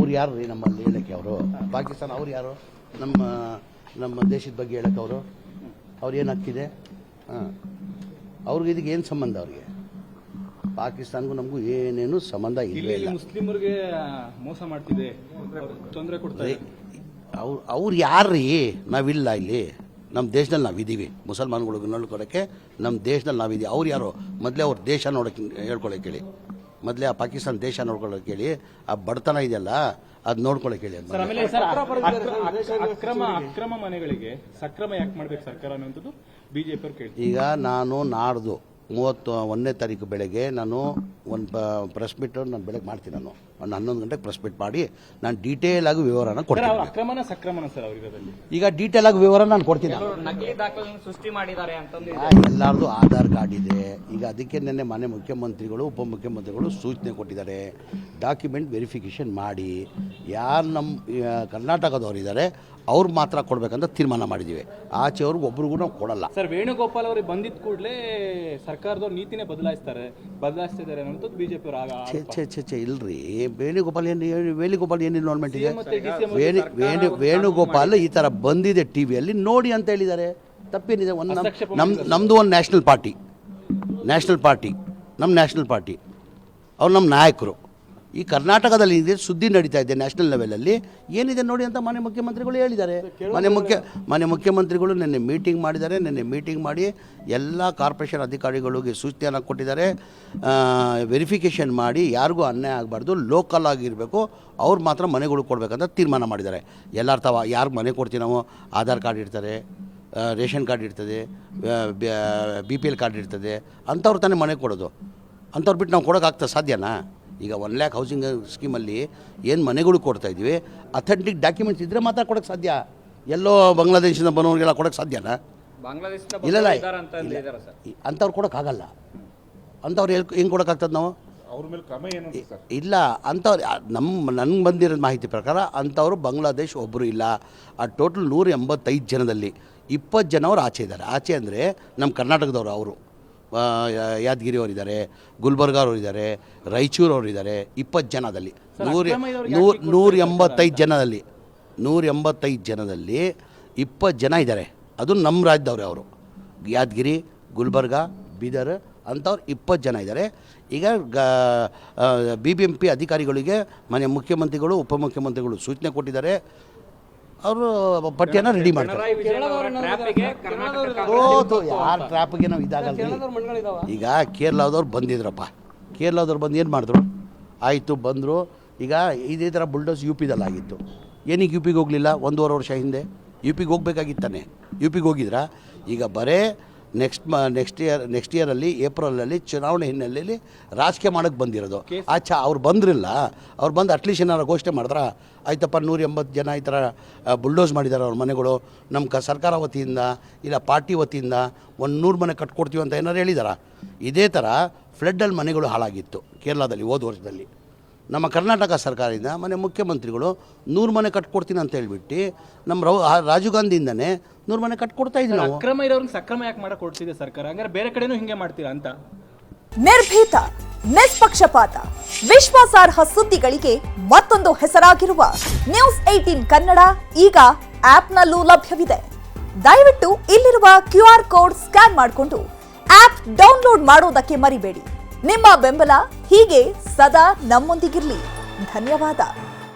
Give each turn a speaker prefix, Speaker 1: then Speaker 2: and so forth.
Speaker 1: ಅವ್ರು ಯಾರು ರೀ ನಮ್ಮಲ್ಲಿ ಹೇಳಕ್ಕೆ? ಅವರು ಪಾಕಿಸ್ತಾನ ಅವ್ರು ಯಾರು? ನಮ್ಮ ದೇಶದ ಬಗ್ಗೆ ಹೇಳಕ್ಕೆ ಅವ್ರು ಏನು ಹಕ್ಕಿದೆ? ಅವ್ರಿಗೆ ಇದಕ್ಕೆ ಏನು ಸಂಬಂಧ? ಅವ್ರಿಗೆ ಪಾಕಿಸ್ತಾನಗೂ ನಮಗೂ ಏನೇನು ಸಂಬಂಧ ಇಲ್ಲ.
Speaker 2: ಮುಸ್ಲಿಮರಿಗೆ ಮೋಸ ಮಾಡ್ತಿದೆ, ತೊಂದರೆ ಕೊಡ್ತಾರೆ.
Speaker 1: ಅವ್ರು ಯಾರ್ರೀ? ನಾವಿಲ್ಲ ಇಲ್ಲಿ, ನಮ್ಮ ದೇಶದಲ್ಲಿ ನಾವಿದ್ದೀವಿ. ಮುಸಲ್ಮಾನ್ಗಳಿಗೆ ನೋಡ್ಕೊಳಕ್ಕೆ ನಮ್ಮ ದೇಶದಲ್ಲಿ ನಾವಿದ್ದೀವಿ. ಅವ್ರು ಯಾರು? ಮೊದಲೇ ಅವ್ರ ದೇಶ ನೋಡೋಕೆ ಹೇಳ್ಕೊಳಕ್ಕೆ ಹೇಳಿ. ಮೊದಲೇ ಆ ಪಾಕಿಸ್ತಾನ ದೇಶ ನೋಡ್ಕೊಳ್ಳೋಕೆ ಹೇಳಿ. ಆ ಬಡತನ ಇದೆಯಲ್ಲ ಅದು ನೋಡ್ಕೊಳಕ್ಕೆ ಹೇಳಿ.
Speaker 2: ಅಕ್ರಮ ಮನೆಗಳಿಗೆ ಸಕ್ರಮ ಯಾಕೆ ಮಾಡ್ಬೇಕು ಸರ್ಕಾರ ಅನ್ನೋದು ಬಿಜೆಪಿ ಕೇಳಿ.
Speaker 1: ಈಗ ನಾನು ನಾಡ್ದು 31ನೇ ತಾರೀಕು ಬೆಳಗ್ಗೆ ನಾನು ಒಂದು ಪ್ರೆಸ್ ಮೀಟ್ ನಾನು ಬೆಳಗ್ಗೆ ಮಾಡ್ತೀನಿ. ನಾನು ಒಂದು 11 ಗಂಟೆಗೆ ಪ್ರೆಸ್ ಮೀಟ್ ಮಾಡಿ ನಾನು ಡೀಟೇಲ್ ಆಗಿ ವಿವರನ ಕೊಡ್ತೀನಿ.
Speaker 2: ಅಕ್ರಮನ ಸಕ್ರಮನ ಸರ್ ಅವರಿಗೆ
Speaker 1: ಈಗ ಡೀಟೇಲ್ ಆಗಿ ವಿವರ ನಾನು ಕೊಡ್ತೀನಿ.
Speaker 3: ನಕಲಿ ದಾಖಲೆಗಳನ್ನು ಸೃಷ್ಟಿ ಮಾಡಿದ್ದಾರೆ ಅಂತಂದು
Speaker 1: ಎಲ್ಲಾರ್ದು ಆಧಾರ್ ಕಾರ್ಡ್ ಇದೆ. ಈಗ ಅದಕ್ಕೆ ನೆನ್ನೆ ಮಾನ್ಯ ಮುಖ್ಯಮಂತ್ರಿಗಳು ಉಪಮುಖ್ಯಮಂತ್ರಿಗಳು ಸೂಚನೆ ಕೊಟ್ಟಿದ್ದಾರೆ. ಡಾಕ್ಯುಮೆಂಟ್ ವೆರಿಫಿಕೇಶನ್ ಮಾಡಿ ಯಾರು ನಮ್ಮ ಕರ್ನಾಟಕದವ್ರು ಇದ್ದಾರೆ ಅವ್ರು ಮಾತ್ರ ಕೊಡ್ಬೇಕಂತ ತೀರ್ಮಾನ ಮಾಡಿದ್ದೀವಿ. ಆಚೆಯವ್ರಿಗೆ ಒಬ್ರಿಗೂ ನಾವು ಕೊಡಲ್ಲ.
Speaker 2: ಸರ್, ವೇಣುಗೋಪಾಲ್ ಅವ್ರಿಗೆ ಬಂದಿದ್ದ ಕೂಡಲೇ ಸರ್ಕಾರದವ್ರು ನೀತಿನೇ ಬದಲಾಯಿಸ್ತಿದ್ದಾರೆ ಅನ್ನೋದು ಬಿಜೆಪಿ
Speaker 1: ಛೇ ಇಲ್ರಿ. ವೇಣುಗೋಪಾಲ್ ಏನು ಇನ್ವಾಲ್ವ್ಮೆಂಟ್ ಇದೆ? ವೇಣುಗೋಪಾಲ್ ಈ ಥರ ಬಂದಿದೆ ಟಿವಿಯಲ್ಲಿ ನೋಡಿ ಅಂತ ಹೇಳಿದ್ದಾರೆ. ತಪ್ಪೇನಿದೆ? ನಮ್ಮದು ಒಂದು ನ್ಯಾಷನಲ್ ಪಾರ್ಟಿ ನಮ್ಮ ನ್ಯಾಷನಲ್ ಪಾರ್ಟಿ ಅವ್ರು ನಮ್ಮ ನಾಯಕರು. ಈ ಕರ್ನಾಟಕದಲ್ಲಿ ಇದೆ ಸುದ್ದಿ ನಡೀತಾ ಇದೆ ನ್ಯಾಷನಲ್ ಲೆವೆಲಲ್ಲಿ ಏನಿದೆ ನೋಡಿ ಅಂತ ಮಾನ್ಯ ಮುಖ್ಯಮಂತ್ರಿಗಳು ಹೇಳಿದ್ದಾರೆ. ಮಾನ್ಯ ಮುಖ್ಯಮಂತ್ರಿಗಳು ನಿನ್ನೆ ಮೀಟಿಂಗ್ ಮಾಡಿದ್ದಾರೆ. ನಿನ್ನೆ ಮೀಟಿಂಗ್ ಮಾಡಿ ಎಲ್ಲ ಕಾರ್ಪೊರೇಷನ್ ಅಧಿಕಾರಿಗಳಿಗೆ ಸೂಚನೆಯನ್ನು ಕೊಟ್ಟಿದ್ದಾರೆ. ವೆರಿಫಿಕೇಷನ್ ಮಾಡಿ ಯಾರಿಗೂ ಅನ್ಯಾಯ ಆಗಬಾರ್ದು, ಲೋಕಲ್ ಆಗಿರಬೇಕು, ಅವ್ರು ಮಾತ್ರ ಮನೆಗಳು ಕೊಡಬೇಕಂತ ತೀರ್ಮಾನ ಮಾಡಿದ್ದಾರೆ. ಎಲ್ಲಾರ್ಥವ ಯಾರಿಗೆ ಮನೆ ಕೊಡ್ತೀವಿ ನಾವು? ಆಧಾರ್ ಕಾರ್ಡ್ ಇರ್ತಾರೆ, ರೇಷನ್ ಕಾರ್ಡ್ ಇರ್ತದೆ, BPL ಕಾರ್ಡ್ ಇರ್ತದೆ, ಅಂಥವ್ರು ತಾನೇ ಮನೆ ಕೊಡೋದು. ಅಂಥವ್ರು ಬಿಟ್ಟು ನಾವು ಕೊಡೋಕ್ಕಾಗ್ತದೆ? ಸಾಧ್ಯನಾ? ಈಗ 1 lakh ಹೌಸಿಂಗ್ ಸ್ಕೀಮಲ್ಲಿ ಏನು ಮನೆಗಳು ಕೊಡ್ತಾಯಿದ್ವಿ, ಅಥೆಂಟಿಕ್ ಡಾಕ್ಯುಮೆಂಟ್ಸ್ ಇದ್ದರೆ ಮಾತ್ರ ಕೊಡೋಕ್ಕೆ ಸಾಧ್ಯ. ಎಲ್ಲೋ ಬಾಂಗ್ಲಾದೇಶದಿಂದ ಬರೋರಿಗೆಲ್ಲ ಕೊಡೋಕ್ಕೆ ಸಾಧ್ಯನಾ? ಇಲ್ಲ, ಅಂಥವ್ರು ಕೊಡೋಕ್ಕಾಗಲ್ಲ. ಅಂಥವ್ರು ಹೆಂಗೆ ಕೊಡೋಕ್ಕಾಗ್ತದೆ ನಾವು?
Speaker 4: ಅವ್ರ ಮೇಲೆ ಕ್ರಮ ಏನು
Speaker 1: ಇಲ್ಲ. ಅಂಥವ್ರು ನನಗೆ ಬಂದಿರೋ ಮಾಹಿತಿ ಪ್ರಕಾರ ಅಂಥವ್ರು ಬಾಂಗ್ಲಾದೇಶ್ ಒಬ್ಬರು ಇಲ್ಲ. ಆ ಟೋಟಲ್ 185 ಜನದಲ್ಲಿ 20 ಜನ ಅವ್ರು ಆಚೆ ಇದ್ದಾರೆ. ಆಚೆ ಅಂದರೆ ನಮ್ಮ ಕರ್ನಾಟಕದವರು. ಅವರು ಯಾದಗಿರಿ ಅವರಿದ್ದಾರೆ, ಗುಲ್ಬರ್ಗ ಅವರು ಇದ್ದಾರೆ, ರಾಯಚೂರು ಅವರು ಇದ್ದಾರೆ. 20 ಜನದಲ್ಲಿ 185 ಜನದಲ್ಲಿ 20 ಜನ ಇದ್ದಾರೆ. ಅದು ನಮ್ಮ ರಾಜ್ಯದವ್ರೆ. ಅವರು ಯಾದಗಿರಿ, ಗುಲ್ಬರ್ಗ, ಬೀದರ್ ಅಂಥವ್ರು 20 ಜನ ಇದ್ದಾರೆ. ಈಗ BBMP ಅಧಿಕಾರಿಗಳಿಗೆ ಮಾನ್ಯ ಮುಖ್ಯಮಂತ್ರಿಗಳು ಉಪಮುಖ್ಯಮಂತ್ರಿಗಳು ಸೂಚನೆ ಕೊಟ್ಟಿದ್ದಾರೆ. ಅವರು ಪಟ್ಟಿಯನ್ನು ರೆಡಿ ಮಾಡ್ತಾರೆ. ಯಾರ ಟ್ರ್ಯಾಪ್ಗೆ ನಾವು ಇದಾಗಲ್ಲ. ಈಗ ಕೇರಳದವ್ರು ಬಂದಿದ್ರಪ್ಪ, ಕೇರಳದವ್ರು ಬಂದು ಏನು ಮಾಡಿದ್ರು? ಆಯಿತು, ಬಂದರು. ಈಗ ಇದೇ ಥರ ಬುಲ್ಡೋಸ್ UPದಲ್ಲಿ ಆಗಿತ್ತು. ಏನಕ್ಕೆ UPಗೆ ಹೋಗಲಿಲ್ಲ? 1.5 ವರ್ಷ ಹಿಂದೆ UPಗೆ ಹೋಗ್ಬೇಕಾಗಿತ್ತಾನೆ. UPಗೆ ಹೋಗಿದ್ರಾ? ಈಗ ಬರೇ ನೆಕ್ಸ್ಟ್ ಇಯರಲ್ಲಿ ಏಪ್ರಿಲಲ್ಲಿ ಚುನಾವಣೆ ಹಿನ್ನೆಲೆಯಲ್ಲಿ ರಾಜಕೀಯ ಮಾಡೋಕ್ಕೆ ಬಂದಿರೋದು. ಅವ್ರು ಬಂದ್ರಿಲ್ಲ. ಅವ್ರು ಬಂದು ಅಟ್ಲೀಸ್ಟ್ ಏನಾರು ಘೋಷಣೆ ಮಾಡಿದ್ರ ಆಯ್ತಪ್ಪ 180 ಜನ ಈ ಥರ ಬುಲ್ಡೋಸ್ ಮಾಡಿದ್ದಾರೆ ಅವ್ರ ಮನೆಗಳು, ನಮ್ಮ ಸರ್ಕಾರ ವತಿಯಿಂದ ಇಲ್ಲ ಪಾರ್ಟಿ ವತಿಯಿಂದ 100 ಮನೆ ಕಟ್ಕೊಡ್ತೀವಿ ಅಂತ ಏನಾರು ಹೇಳಿದಾರ? ಇದೇ ಥರ ಫ್ಲಡ್ಡಲ್ಲಿ ಮನೆಗಳು ಹಾಳಾಗಿತ್ತು ಕೇರಳದಲ್ಲಿ ಹೋದ ವರ್ಷದಲ್ಲಿ. ನಮ್ಮ ಕರ್ನಾಟಕ ಸರ್ಕಾರದಿಂದ ಮನೆ ಮುಖ್ಯಮಂತ್ರಿಗಳು 100 ಮನೆ ಕಟ್ಕೊಡ್ತೀನಿ ಅಂತ ಹೇಳ್ಬಿಟ್ಟು ನಮ್ಮ ರಾಜೀವ್ ಗಾಂಧಿಯಿಂದನೇ 100 ಮನೆ ಕಟ್ಕೊಡ್ತಾ ಇದ್ದೀವಿ ನಾವು.
Speaker 2: ಅಕ್ರಮ ಇರೋರಿಗೆ ಸಕ್ರಮ ಯಾಕೆ ಮಾಡಕ್ಕೆ ಕೊಡ್ತಿದೆ ಸರ್ಕಾರ? ಹಂಗಾರೆ ಬೇರೆ ಕಡೆನೂ ಹಿಂಗೆ ಮಾಡ್ತೀರಾ ಅಂತ?
Speaker 5: ನಿರ್ಭೀತ, ನಿಷ್ಪಕ್ಷಪಾತ, ವಿಶ್ವಾಸಾರ್ಹ ಸುದ್ದಿಗಳಿಗೆ ಮತ್ತೊಂದು ಹೆಸರಾಗಿರುವ ನ್ಯೂಸ್ 18 ಕನ್ನಡ ಈಗ ಆಪ್ನಲ್ಲೂ ಲಭ್ಯವಿದೆ. ದಯವಿಟ್ಟು ಇಲ್ಲಿರುವ QR ಕೋಡ್ ಸ್ಕ್ಯಾನ್ ಮಾಡಿಕೊಂಡು ಆಪ್ ಡೌನ್ಲೋಡ್ ಮಾಡೋದಕ್ಕೆ ಮರಿಬೇಡಿ. ನಿಮ್ಮ ಬೆಂಬಲ ಹೀಗೆ ಸದಾ ನಮ್ಮೊಂದಿಗಿರಲಿ. ಧನ್ಯವಾದ.